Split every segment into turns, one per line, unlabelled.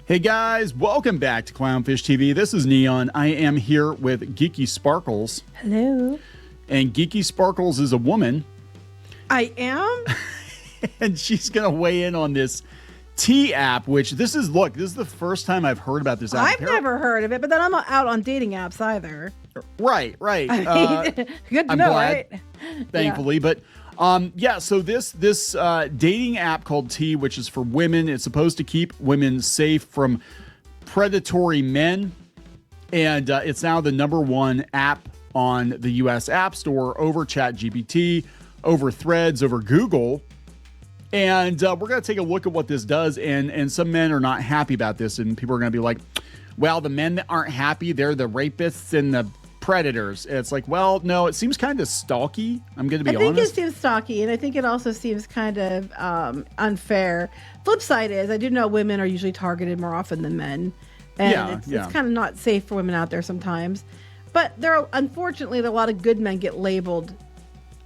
Hey guys, welcome back to Clownfish TV. This is Neon. I am here with Geeky Sparkles.
Hello.
And Geeky Sparkles is a woman.
I am?
And she's going to weigh in on this T app, which this is the first time I've heard about this app.
I've never heard of it, but then I'm not out on dating apps either.
Right.
Good to
I'm
know,
glad,
right?
Thankfully.
Yeah.
But so this dating app called T, which is for women, it's supposed to keep women safe from predatory men. And it's now the #1 app on the US App Store over ChatGPT, over Threads, over Google. And we're going to take a look at what this does. And some men are not happy about this. And people are going to be like, well, the men that aren't happy, they're the rapists and the predators. It's like, well, no, it seems kind of stalky. I'm going to be honest.
I think it seems stalky, and I think it also seems kind of unfair. Flip side is, I do know women are usually targeted more often than men. And it's kind of not safe for women out there sometimes. But unfortunately, a lot of good men get labeled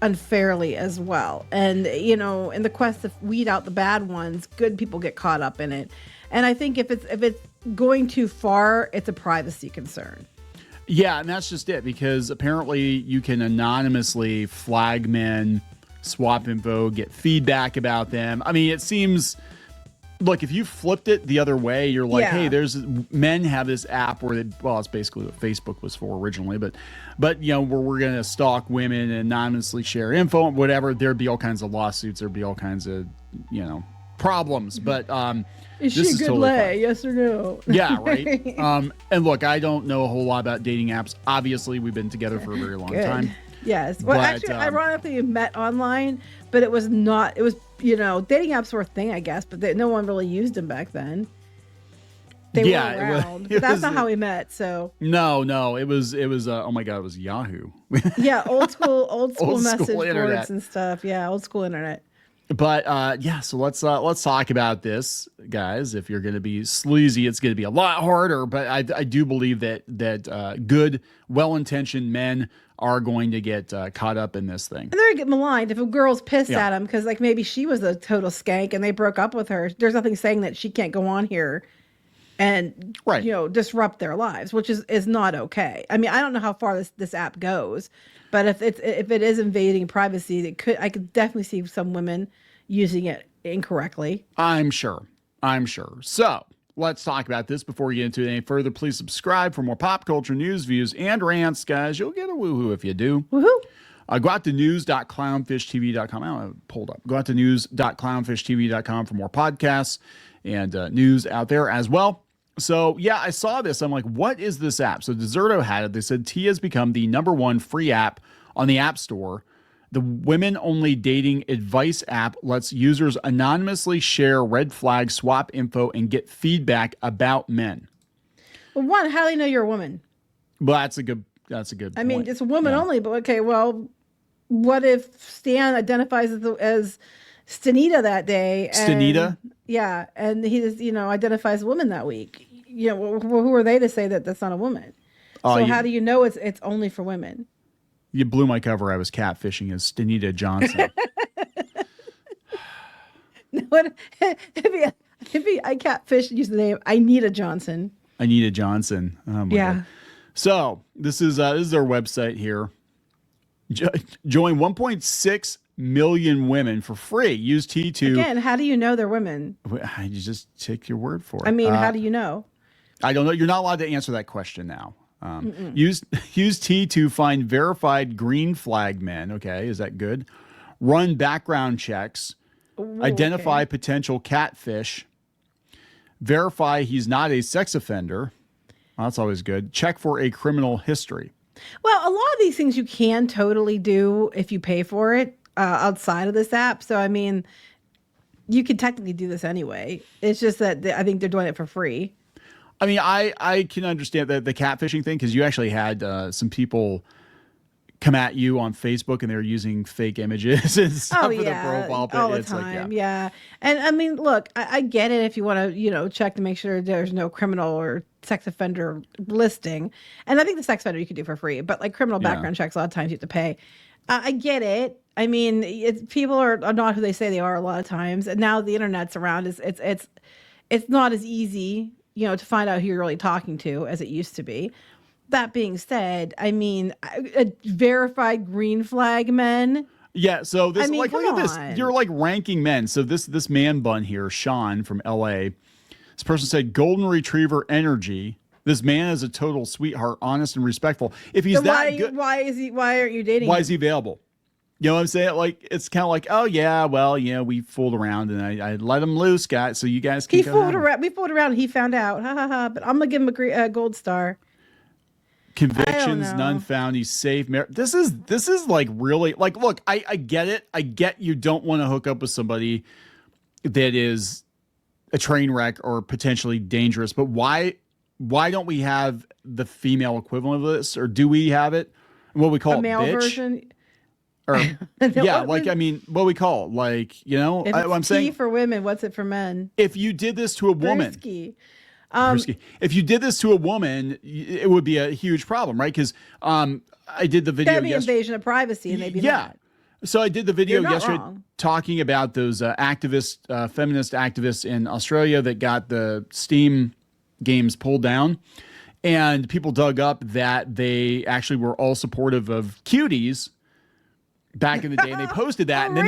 unfairly as well. And, in the quest to weed out the bad ones, good people get caught up in it. And I think if it's going too far, it's a privacy concern.
Yeah, and that's just it, because apparently you can anonymously flag men, swap info, get feedback about them. I mean, it seems, look, if you flipped it the other way, you're like, hey, men have this app where it's basically what Facebook was for originally, but where we're going to stalk women and anonymously share info and whatever, there'd be all kinds of lawsuits, there'd be all kinds of, problems. But
is she a good totally lay? Fine. Yes or no?
Yeah, right. And look, I don't know a whole lot about dating apps. Obviously, we've been together for a very long time.
Yes. Well, actually, ironically, we met online, but it was not. It was, dating apps were a thing, I guess, but no one really used them back then. They were around. That's not how we met. So
no, it was. Oh my God, it was Yahoo.
Yeah, old school message boards and stuff. Yeah, old school internet.
But so let's talk about this, guys. If you're going to be sleazy, it's going to be a lot harder. But I do believe that good, well-intentioned men are going to get caught up in this thing.
And they're going to get maligned if a girl's pissed at them because, like, maybe she was a total skank and they broke up with her. There's nothing saying that she can't go on here and disrupt their lives, which is not okay. I mean, I don't know how far this app goes, but if it is invading privacy, I could definitely see some women using it incorrectly.
I'm sure. So let's talk about this. Before we get into it any further, please subscribe for more pop culture news, views, and rants, guys. You'll get a woohoo if you do.
Woohoo!
Go out to news.clownfishtv.com. I don't have it pulled up. Go out to news.clownfishtv.com for more podcasts and news out there as well. So, yeah, I saw this. I'm like, what is this app? So Deserto had it. They said T has become the #1 free app on the App Store. The women-only dating advice app lets users anonymously share red flag swap info and get feedback about men.
Well, one, how do they know you're a woman?
Well, that's a good
I mean, it's a woman only, but okay, well, what if Stan identifies as Stanita that day?
Stanita?
Yeah, and he just, identifies a woman that week. Who are they to say that that's not a woman? So how do you know it's only for women?
You blew my cover. I was catfishing as Stanita Johnson.
If I catfish and use the name Anita Johnson.
Anita Johnson. Oh my God. So this is our website here. Join 1.6 million women for free. Use T2.
Again, how do you know they're women?
You just take your word for it.
I mean, how do you know?
I don't know. You're not allowed to answer that question now. Use T to find verified green flag men. Okay, is that good? Run background checks. Identify potential catfish. Verify he's not a sex offender. Well, that's always good. Check for a criminal history.
Well, a lot of these things you can totally do if you pay for it outside of this app. So, I mean, you could technically do this anyway. It's just that I think they're doing it for free.
I mean, I can understand the catfishing thing because you actually had some people come at you on Facebook and they're using fake images and stuff for their profile.
All the time. Yeah. And I mean, look, I get it if you want to, check to make sure there's no criminal or sex offender listing. And I think the sex offender you could do for free, but like criminal background checks, a lot of times you have to pay. I get it. I mean, people are not who they say they are a lot of times. And now the internet's around. It's not as easy, to find out who you're really talking to, as it used to be. That being said, I mean, verified green flag men.
Yeah, so this, look at this.
on.
You're like ranking men. So this man bun here, Sean from LA, this person said golden retriever energy. This man is a total sweetheart, honest and respectful. If he's good,
why aren't you dating him?
Why is he available? You know what I'm saying? Like, it's kind of like, oh yeah, well, we fooled around and I let him loose, guys. So you guys can.
We fooled around. And he found out. Ha ha ha. But I'm gonna give him a gold star.
Convictions, none found. He's safe. This is like really like. Look, I get it. I get you don't want to hook up with somebody that is a train wreck or potentially dangerous. But why don't we have the female equivalent of this, or do we have it? What we call
a male
bitch?
Version.
Or yeah, like I mean, what we call it? Like I'm saying
for women. What's it for men?
If you did this to a woman, if you did this to a woman, it would be a huge problem, right? Because I did the video.
That'd be invasion of privacy, and maybe not.
So I did the video yesterday talking about those feminist activists in Australia that got the Steam games pulled down, and people dug up that they actually were all supportive of cuties back in the day, and they posted that, and then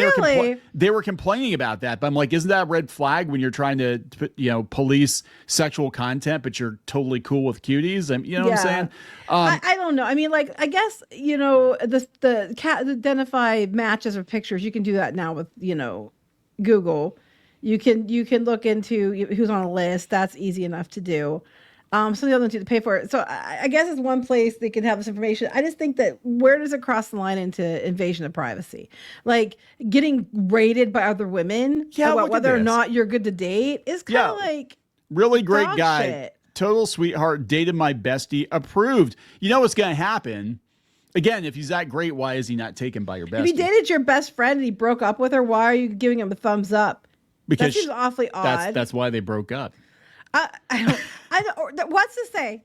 they were complaining about that. But I'm like, isn't that a red flag when you're trying to police sexual content, but you're totally cool with cuties? You know what I'm saying?
I don't know. I mean, like, I guess the identify matches or pictures. You can do that now with Google. You can look into who's on a list. That's easy enough to do. Some of the other ones you have to pay for it. So I guess it's one place they can have this information. I just think that where does it cross the line into invasion of privacy? Like getting rated by other women about whether or not you're good to date is kind of like
really great guy.
Shit.
Total sweetheart, dated my bestie, approved. You know what's going to happen? Again, if he's that great, why is he not taken by your bestie?
If he dated your best friend and he broke up with her, why are you giving him a thumbs up?
Because
that seems awfully odd.
That's why they broke up.
I don't. What's to say?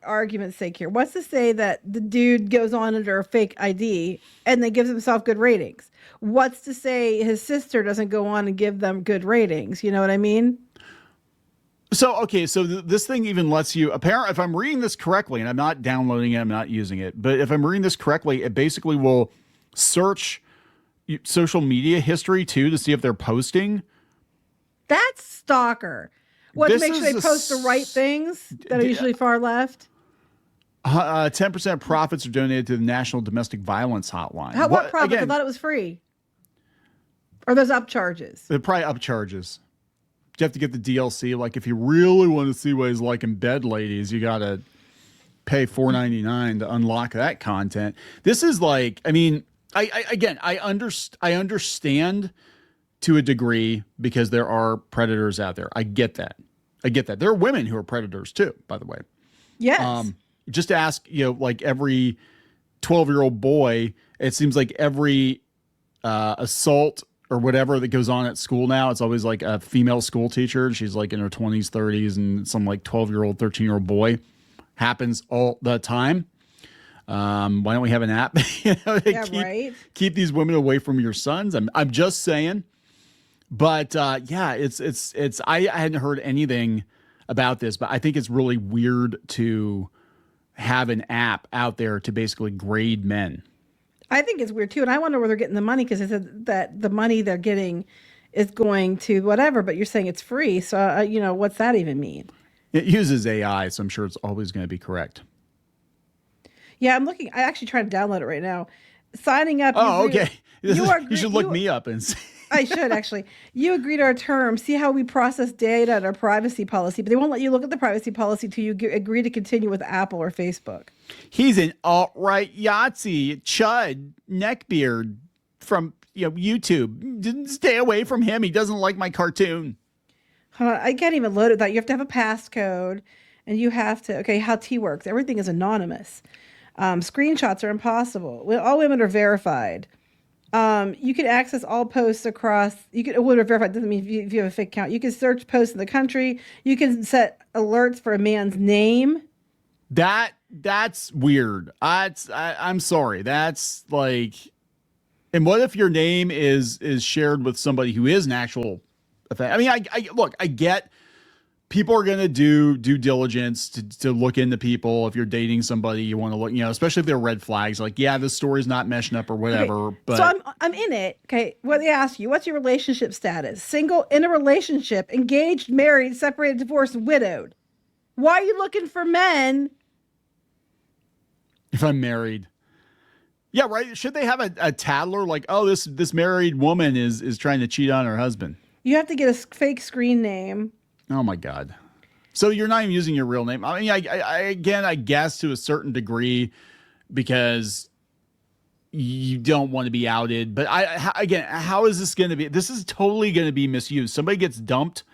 Argument's sake here. What's to say that the dude goes on under a fake ID and then gives himself good ratings? What's to say his sister doesn't go on and give them good ratings? You know what I mean?
So okay, so this thing even lets you. Apparently, if I'm reading this correctly, and I'm not downloading it, I'm not using it, but if I'm reading this correctly, it basically will search social media history too to see if they're posting.
That's stalker. What, to make sure they post the right things that are usually far left?
10% of profits are donated to the National Domestic Violence Hotline.
What profits? I thought it was free. Or there's upcharges?
They're probably upcharges. You have to get the DLC. Like if you really want to see what he's like in bed, ladies, you got to pay $4.99 to unlock that content. This is like, I mean, I understand to a degree because there are predators out there. I get that. There are women who are predators too, by the way.
Yes.
Just ask, like every 12-year-old boy, it seems like every assault or whatever that goes on at school now, it's always like a female school teacher. She's like in her 20s, 30s, and some like 12-year-old, 13-year-old boy. Happens all the time. Why don't we have an app? Keep these women away from your sons. I'm just saying. But it's I hadn't heard anything about this, but I think it's really weird to have an app out there to basically grade men.
I think it's weird too, and I wonder where they're getting the money, because they said that the money they're getting is going to whatever, but you're saying it's free, so what's that even mean?
It uses AI, so I'm sure it's always going to be correct.
Yeah, I'm looking. I actually tried to download it right now. Signing up.
Oh, okay. You should look me up and see.
I should actually. You agree to our terms. See how we process data and our privacy policy, but they won't let you look at the privacy policy till you agree to continue with Apple or Facebook.
He's an alt-right Yahtzee chud neckbeard from YouTube. Stay away from him. He doesn't like my cartoon.
Hold on, I can't even load it. That you have to have a passcode, and you have to. Okay, how T works. Everything is anonymous. Screenshots are impossible. All women are verified. You can access all posts across. Women are verified doesn't mean if you have a fake account. You can search posts in the country. You can set alerts for a man's name.
That's weird. I'm sorry. That's like, and what if your name is shared with somebody who is an actual offender? I mean, I look. I get people are going to do due diligence to look into people. If you're dating somebody, you want to look, especially if they're red flags, like, yeah, this story's not meshing up or whatever.
Okay.
But
so I'm in it. Okay. What they ask you, what's your relationship status? Single, in a relationship, engaged, married, separated, divorced, widowed. Why are you looking for men?
If I'm married. Yeah, right. Should they have a tattler like, oh, this married woman is trying to cheat on her husband?
You have to get a fake screen name.
Oh my God. So you're not even using your real name. I mean, I guess to a certain degree, because you don't want to be outed. But how is this going to be? This is totally going to be misused. Somebody gets dumped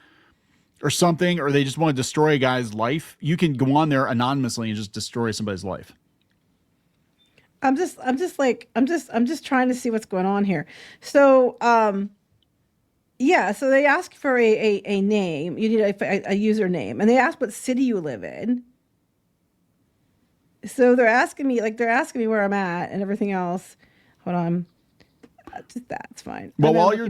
or something, or they just want to destroy a guy's life. You can go on there anonymously and just destroy somebody's life.
I'm just trying to see what's going on here. So, yeah, so they ask for a name. You need a username, and they ask what city you live in. So they're asking me where I'm at and everything else. Hold on, just that's fine.
Well, while you're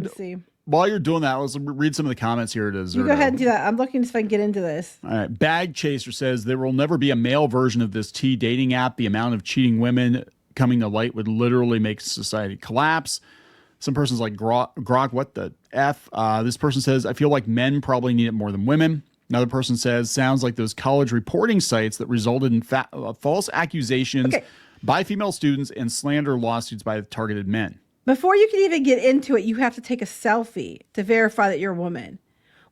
doing that, let's read some of the comments here.
You go ahead and do that. I'm looking to see if I can get into this.
All right, Bag Chaser says there will never be a male version of this T dating app. The amount of cheating women coming to light would literally make society collapse. Some person's like, Grok, what the F? This person says, I feel like men probably need it more than women. Another person says, sounds like those college reporting sites that resulted in false accusations by female students and slander lawsuits by targeted men.
Before you can even get into it, you have to take a selfie to verify that you're a woman.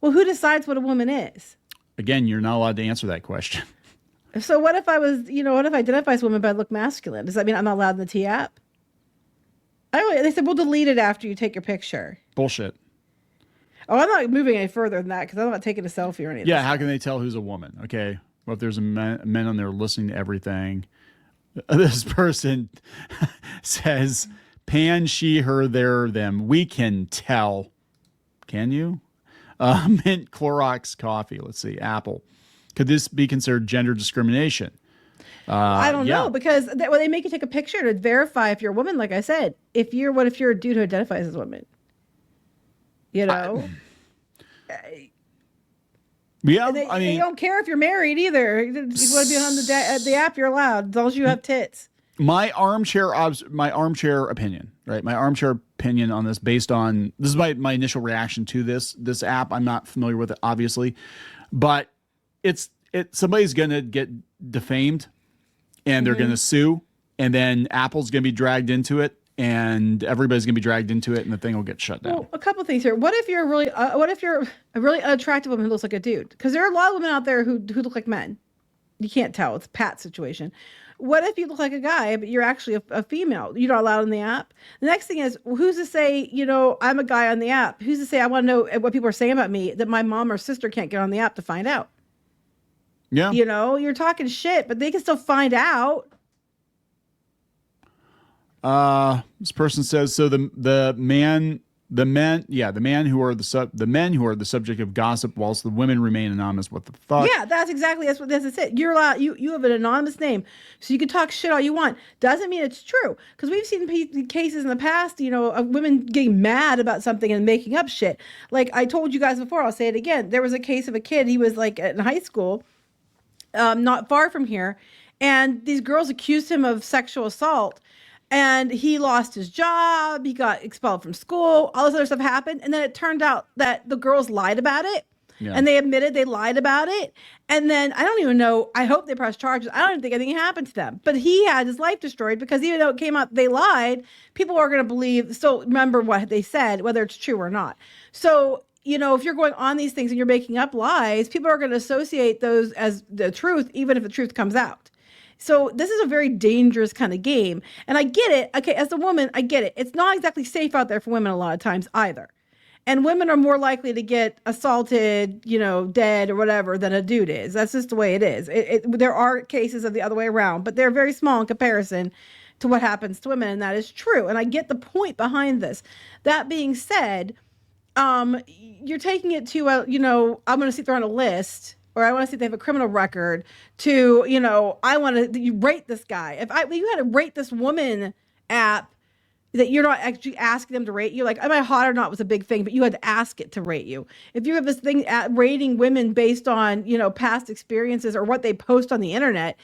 Well, who decides what a woman is?
Again, you're not allowed to answer that question.
So what if I was, what if I identify as a woman but I look masculine? Does that mean I'm not allowed in the T app? They said, we'll delete it after you take your picture.
Bullshit.
Oh, I'm not moving any further than that because I'm not taking a selfie or anything.
Yeah, how can they tell who's a woman? Okay, well, if there's men on there listening to everything, this person says, pan, she, her, there, them. We can tell. Can you? Mint Clorox coffee. Let's see. Apple. Could this be considered gender discrimination?
I don't know, because they make you take a picture to verify if you're a woman. Like I said, what if you're a dude who identifies as a woman? Yeah, they don't care if you're married either. If you want to be on the app, you're allowed as long as you have tits.
My armchair opinion, right? My armchair opinion on this, based on this is my initial reaction to this app. I'm not familiar with it, obviously, but somebody's gonna get defamed, and they're gonna sue, and then Apple's gonna be dragged into it, and everybody's gonna be dragged into it, and the thing will get shut down.
Well, a couple of things here. What if you're a really unattractive woman who looks like a dude? Because there are a lot of women out there who look like men. You can't tell. It's a Pat situation. What if you look like a guy, but you're actually a female? You're not allowed on the app. The next thing is, who's to say, I'm a guy on the app? Who's to say I want to know what people are saying about me that my mom or sister can't get on the app to find out?
Yeah.
You're talking shit, but they can still find out.
This person says, so the men who are the subject of gossip, whilst the women remain anonymous. What the fuck?
Yeah, that's it. You're allowed. You have an anonymous name, so you can talk shit all you want. Doesn't mean it's true, because we've seen cases in the past, of women getting mad about something and making up shit. Like I told you guys before, I'll say it again. There was a case of a kid. He was like in high school, not far from here, and these girls accused him of sexual assault. And he lost his job. He got expelled from school. All this other stuff happened. And then it turned out that the girls lied about it. Yeah. And they admitted they lied about it. And then I don't even know. I hope they pressed charges. I don't even think anything happened to them. But he had his life destroyed because even though it came out they lied, people are going to still remember what they said, whether it's true or not. So, if you're going on these things and you're making up lies, people are going to associate those as the truth, even if the truth comes out. So this is a very dangerous kind of game. And I get it. Okay, as a woman, I get it. It's not exactly safe out there for women a lot of times either. And women are more likely to get assaulted, dead or whatever than a dude is. That's just the way it is. There are cases of the other way around, but they're very small in comparison to what happens to women. And that is true. And I get the point behind this. That being said, you're taking it to I'm going to see if they're on a list, or I want to see if they have a criminal record, I want to rate this guy. If you had to rate this woman app, that you're not actually asking them to rate you. Like, am I hot or not was a big thing, but you had to ask it to rate you. If you have this thing at rating women based on, past experiences or what they post on the internet,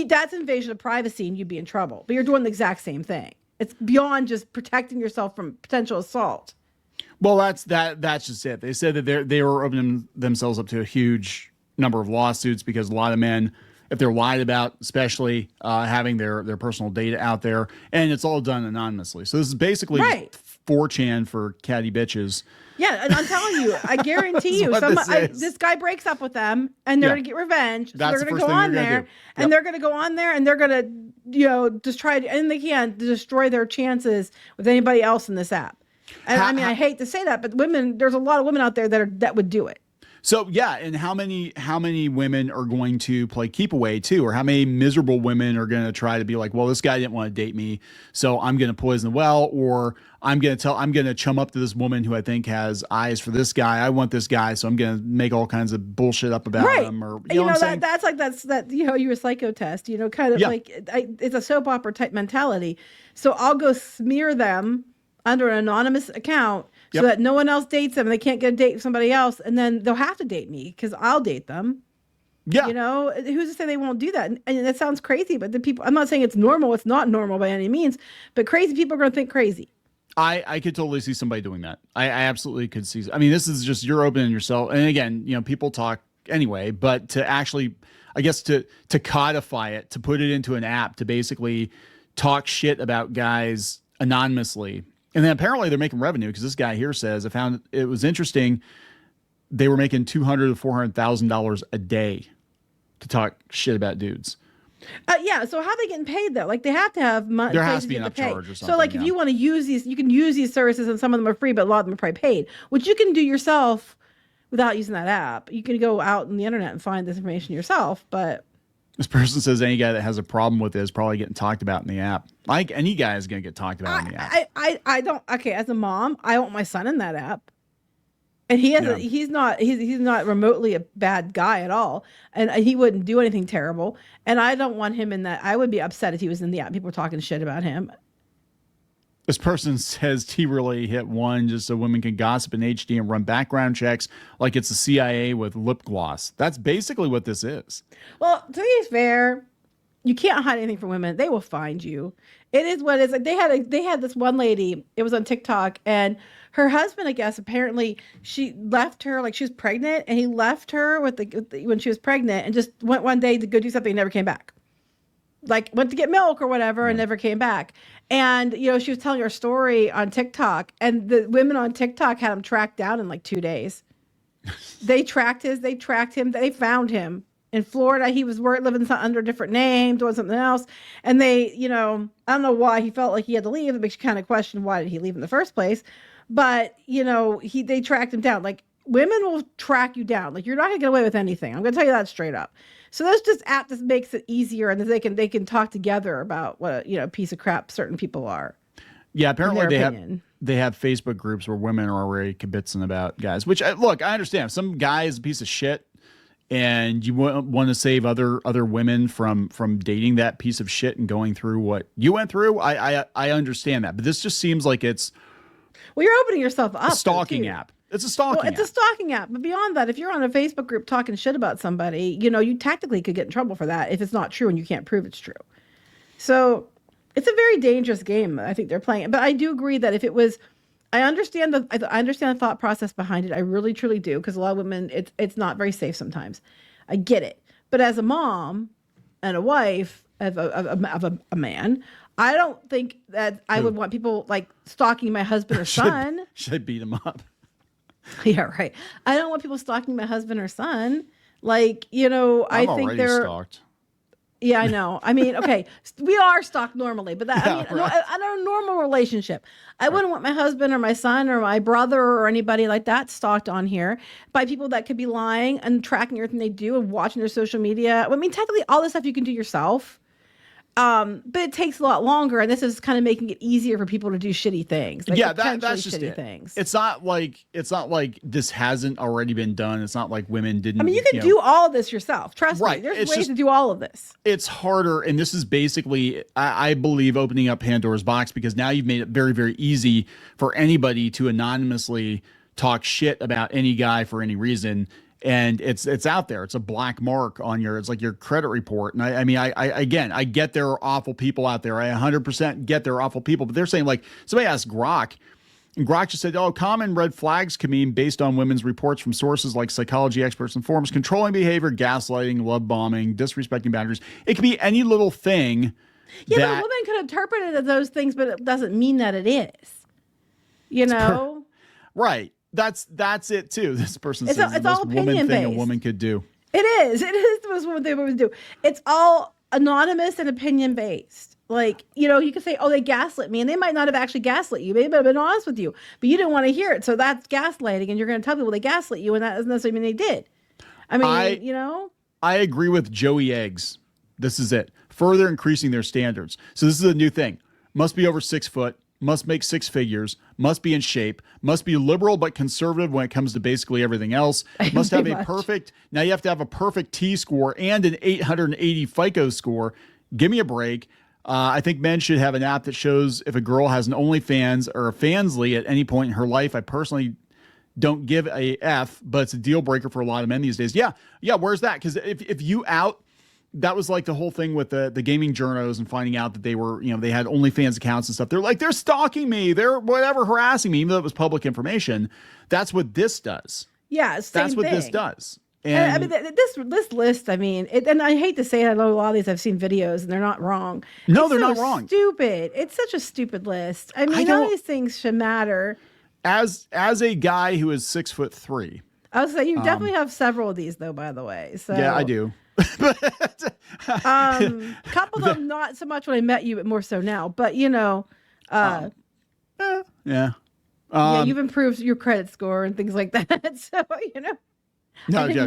that's invasion of privacy and you'd be in trouble. But you're doing the exact same thing. It's beyond just protecting yourself from potential assault.
Well, that's just it. They said that they were opening themselves up to a huge number of lawsuits because a lot of men, if they're lied about, especially having their personal data out there, and it's all done anonymously. So this is basically
right.
4chan for catty bitches.
Yeah, and I'm telling you, I guarantee you, this guy breaks up with them, and they're going to get revenge. So they're going to go on there, and they're going to go on there, and they're going to, just try to, and they can destroy their chances with anybody else in this app. And I hate to say that, but there's a lot of women out there that would do it.
So yeah, and how many women are going to play keep away too, or how many miserable women are going to try to be like, well, this guy didn't want to date me, so I'm going to poison the well, or I'm going to chum up to this woman who I think has eyes for this guy. I want this guy, so I'm going to make all kinds of bullshit up about him, or you know what I'm saying?
That's you're a psycho test, kind of like it's a soap opera type mentality. So I'll go smear them under an anonymous account. So that no one else dates them and they can't get a date with somebody else. And then they'll have to date me because I'll date them.
Yeah.
Who's to say they won't do that? And that sounds crazy, but I'm not saying it's normal. It's not normal by any means, but crazy people are going to think crazy.
I could totally see somebody doing that. I absolutely could see. I mean, this is just, you're opening yourself. And again, people talk anyway, but to actually, I guess to codify it, to put it into an app, to basically talk shit about guys anonymously. And then apparently they're making revenue because this guy here says, I found it was interesting. They were making $200,000 to $400,000 a day to talk shit about dudes.
Yeah. So how are they getting paid though? Like they have to have money.
There has to be enough charge or something.
So like if you want to use these, you can use these services and some of them are free, but a lot of them are probably paid, which you can do yourself without using that app. You can go out on the internet and find this information yourself, but.
This person says any guy that has a problem with it is probably getting talked about in the app. Like any guy is going to get talked about in the app.
I don't. Okay, as a mom, I want my son in that app, and he's not remotely a bad guy at all, and he wouldn't do anything terrible. And I don't want him in that. I would be upset if he was in the app. People were talking shit about him.
This person says T really hit one just so women can gossip in HD and run background checks like it's the CIA with lip gloss. That's basically what this is.
Well, to be fair, you can't hide anything from women. They will find you. It is what it is. Like they had this one lady, it was on TikTok, and her husband, I guess, apparently she left her, like she was pregnant, and he left her when she was pregnant and just went one day to go do something and never came back. Like went to get milk or whatever and never came back. And, she was telling her story on TikTok, and the women on TikTok had him tracked down in like 2 days. They tracked him. They found him in Florida. He was living under a different name, doing something else. And they, I don't know why he felt like he had to leave. It makes you kind of question, why did he leave in the first place? But, they tracked him down. Like women will track you down. Like you're not gonna get away with anything. I'm gonna tell you that straight up. So there's just app that makes it easier, and they can talk together about what a piece of crap certain people are.
Yeah, apparently they have Facebook groups where women are already kibitzing about guys. Which look, I understand. Some guy is a piece of shit, and you want to save other women from dating that piece of shit and going through what you went through. I understand that, but this just seems like it's.
Well, you're opening yourself up.
A stalking app. It's a stalking app.
It's a stalking app. But beyond that, if you're on a Facebook group talking shit about somebody, you tactically could get in trouble for that if it's not true and you can't prove it's true. So it's a very dangerous game. I think they're playing. But I do agree that if it was, I understand the thought process behind it. I really, truly do. Because a lot of women, it's not very safe sometimes. I get it. But as a mom and a wife of a man, I don't think that I would want people like stalking my husband or son.
Should I beat him up?
Yeah, right. I don't want people stalking my husband or son. Like, I think they're
stalked.
Yeah, I know. I mean, okay, we are stalked normally, but I don't a normal relationship. I wouldn't want my husband or my son or my brother or anybody like that stalked on here by people that could be lying and tracking everything they do and watching their social media. I mean, technically, all this stuff you can do yourself. But it takes a lot longer, and this is kind of making it easier for people to do shitty things. Like
that's just it.
Things.
It's not like this hasn't already been done. It's not like women didn't.
I mean, you can do all of this yourself. Trust me. There's ways to do all of this.
It's harder, and this is basically, I believe, opening up Pandora's box, because now you've made it very, very easy for anybody to anonymously talk shit about any guy for any reason. And it's out there. It's a black mark on it's like your credit report. And I get there are awful people out there. I 100% get there are awful people, but they're saying, like, somebody asked Grok, and Grok just said, common red flags can mean based on women's reports from sources like psychology experts and forums, controlling behavior, gaslighting, love bombing, disrespecting boundaries. It can be any little thing.
Yeah, but a woman could interpret it as those things, but it doesn't mean that it is. You know?
Right. That's it too. This person says it's the most woman thing a woman could do.
It is the most woman thing a woman could do. It's all anonymous and opinion based. Like, you can say, they gaslit me, and they might not have actually gaslit you. They might have been honest with you, but you didn't want to hear it. So that's gaslighting, and you're going to tell people they gaslit you, and that doesn't necessarily mean they did. I mean,
I agree with Joey Eggs. This is it. Further increasing their standards. So this is a new thing. Must be over 6 foot. Must make 6 figures, must be in shape, must be liberal but conservative when it comes to basically everything else, must have a perfect, now you have to have a perfect T-score and an 880 FICO score. Give me a break. I think men should have an app that shows if a girl has an OnlyFans or a Fansly at any point in her life. I personally don't give a F, but it's a deal breaker for a lot of men these days. Yeah, where's that? Because if you out, that was like the whole thing with the gaming journos and finding out that they were, they had OnlyFans accounts and stuff. They're like, they're stalking me. They're whatever harassing me, even though it was public information. That's what this does.
Yeah,
that's what this does.
And I mean, this list, I mean, and I hate to say it, I know a lot of these, I've seen videos and they're not wrong.
No, they're not wrong.
Stupid. It's such a stupid list. I mean, none of these things should matter.
As a guy who is 6'3",
I would say you definitely have several of these though, by the way. So
yeah, I do.
Couple of them not so much when I met you, but more so now. But
yeah.
You've improved your credit score and things like that. So
no, yeah,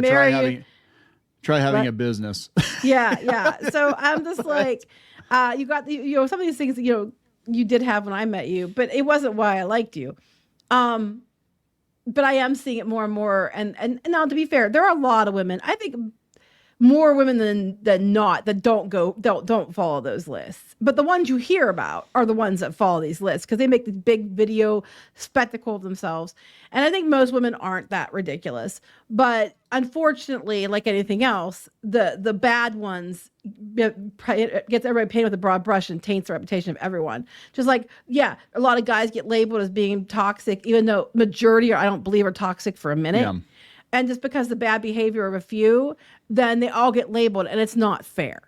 try having a business.
yeah. So I'm just like, you got some of these things you did have when I met you, but it wasn't why I liked you. But I am seeing it more and more. And now, to be fair, there are a lot of women. I think more women than not that don't follow those lists. But the ones you hear about are the ones that follow these lists because they make the big video spectacle of themselves. And I think most women aren't that ridiculous. But unfortunately, like anything else, the bad ones gets everybody painted with a broad brush and taints the reputation of everyone. Just like, yeah, a lot of guys get labeled as being toxic, even though majority, I don't believe, are toxic for a minute. Yeah. And just because the bad behavior of a few, then they all get labeled, and it's not fair.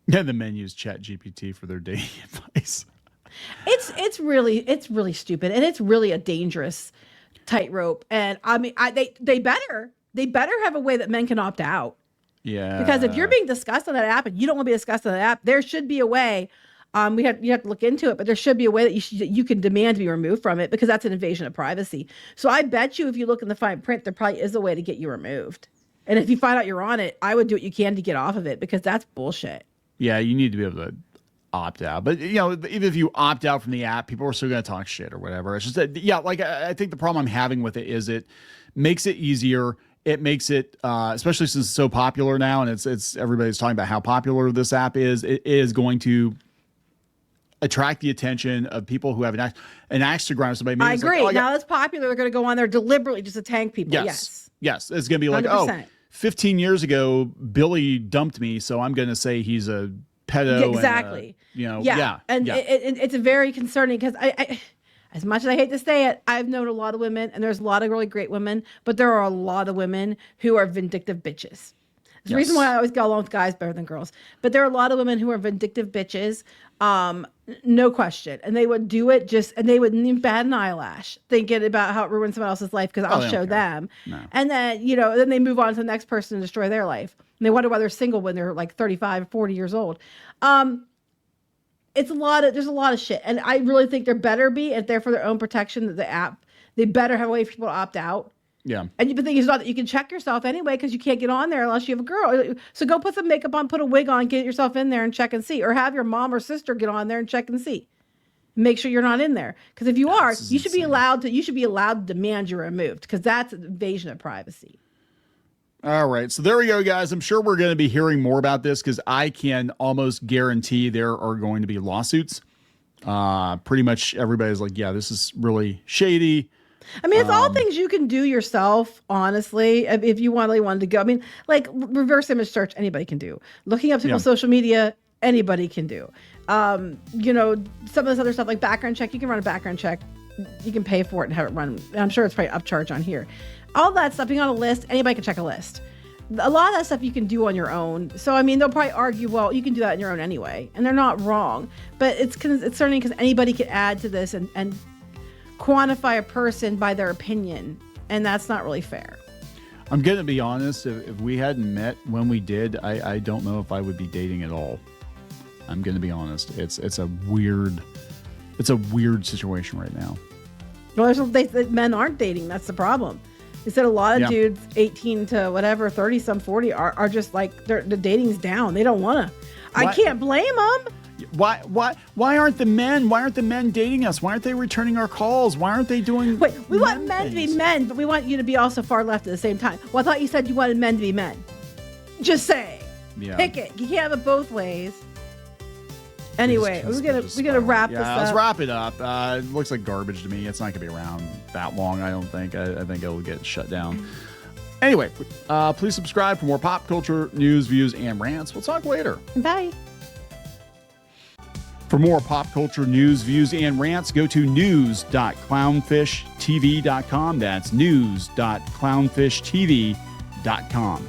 Yeah, the men use ChatGPT for their dating advice.
It's really stupid, and it's really a dangerous tightrope. And I mean, they better have a way that men can opt out.
Yeah.
Because if you're being discussed on that app and you don't want to be discussed on that app, there should be a way. You have to look into it, but there should be a way that you can demand to be removed from it because that's an invasion of privacy. So I bet you if you look in the fine print, there probably is a way to get you removed. And if you find out you're on it, I would do what you can to get off of it because that's bullshit.
Yeah, you need to be able to opt out. But, even if you opt out from the app, people are still going to talk shit or whatever. It's just that, I think the problem I'm having with it is it makes it easier. It makes it, especially since it's so popular now and it's everybody's talking about how popular this app is, it is going to attract the attention of people who have an axe to grind. Somebody,
I agree. Like, now it's popular. They're going to go on there deliberately just to tank people. Yes. It's going to be like, 100%.
15 years ago, Billy dumped me, so I'm going to say he's a pedo.
Yeah, exactly. And it's very concerning because I, as much as I hate to say it, I've known a lot of women, and there's a lot of really great women, but there are a lot of women who are vindictive bitches. It's the reason why I always go along with guys better than girls. But there are a lot of women who are vindictive bitches, no question. And they would do it and they wouldn't even bat an eyelash thinking about how it ruins someone else's life because I'll show them. No. And then, then they move on to the next person and destroy their life. And they wonder why they're single when they're like 35, 40 years old. There's a lot of shit. And I really think there better be, if they're for their own protection, the app, they better have a way for people to opt out.
Yeah.
And the thing is not that you can check yourself anyway because you can't get on there unless you have a girl. So go put some makeup on, put a wig on, get yourself in there and check and see. Or have your mom or sister get on there and check and see. Make sure you're not in there. Because if you are, you should be allowed to demand you're removed because that's an invasion of privacy.
All right. So there we go, guys. I'm sure we're going to be hearing more about this because I can almost guarantee there are going to be lawsuits. Pretty much everybody's like, yeah, this is really shady.
I mean, it's all things you can do yourself, honestly, if you really wanted to go. I mean, like reverse image search, anybody can do. Looking up people's social media, anybody can do. You know, some of this other stuff like background check, you can run a background check. You can pay for it and have it run. I'm sure it's probably upcharge on here. All that stuff, being on a list, anybody can check a list. A lot of that stuff you can do on your own. So, I mean, they'll probably argue, well, you can do that on your own anyway. And they're not wrong. But it's concerning because anybody can add to this and quantify a person by their opinion. And that's not really fair.
I'm going to be honest. If we hadn't met when we did, I don't know if I would be dating at all. I'm going to be honest. It's a weird situation right now.
Well, men aren't dating. That's the problem. They said a lot of dudes 18 to whatever, 30 some 40 are just like the dating's down. They don't want to. I can't blame them.
Why aren't the men dating us? Why aren't they returning our calls? Why aren't they doing?
Wait, we want men to be men, but we want you to be also far left at the same time. Well, I thought you said you wanted men to be men. Just saying. Yeah. Pick it. You can't have it both ways. Anyway, we're gonna wrap this up.
Let's wrap it up. It looks like garbage to me. It's not gonna be around that long, I don't think. I think it'll get shut down. Anyway, please subscribe for more pop culture news, views, and rants. We'll talk later.
Bye.
For more pop culture news, views, and rants, go to news.clownfishtv.com. That's news.clownfishtv.com.